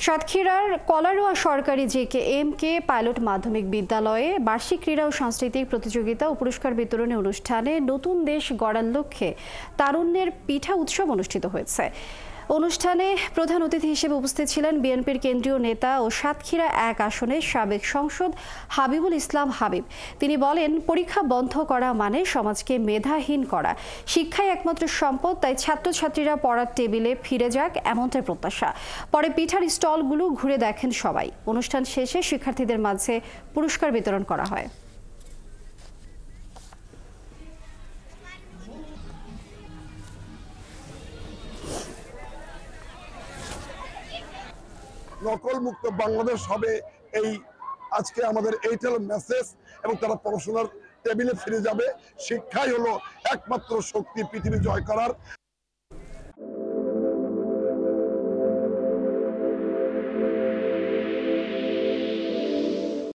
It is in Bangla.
সাতক্ষীরার কলারোয়া সরকারি JKM-কে পাইলট মাধ্যমিক বিদ্যালয়ে বার্ষিক ক্রীড়া ও সাংস্কৃতিক প্রতিযোগিতা ও পুরস্কার বিতরণী অনুষ্ঠানে নতুন দেশ গড়ার লক্ষ্যে তারুণ্যের পিঠা উৎসব অনুষ্ঠিত হয়েছে। অনুষ্ঠানে প্রধান অতিথি হিসেবে উপস্থিত ছিলেন বিএনপির কেন্দ্রীয় নেতা ও সাতক্ষীরা ১ আসনের সাবেক সংসদ হাবিবুল ইসলাম হাবিব। তিনি বলেন, পরীক্ষা বন্ধ করা মানে সমাজকে মেধাহীন করা। শিক্ষাই একমাত্র সম্পদ, তাই ছাত্রছাত্রীরা পড়ার টেবিলে ফিরে যাক এমনটাই প্রত্যাশা। পরে পিঠার স্টলগুলো ঘুরে দেখেন সবাই। অনুষ্ঠান শেষে শিক্ষার্থীদের মাঝে পুরস্কার বিতরণ করা হয়। নকল মুক্ত বাংলাদেশ হবে এই আজকে আমাদের এইটার মেসেজ, এবং তারা পড়াশোনার টেবিলে ফিরে যাবে। শিক্ষাই হলো একমাত্র শক্তি পৃথিবী জয় করার।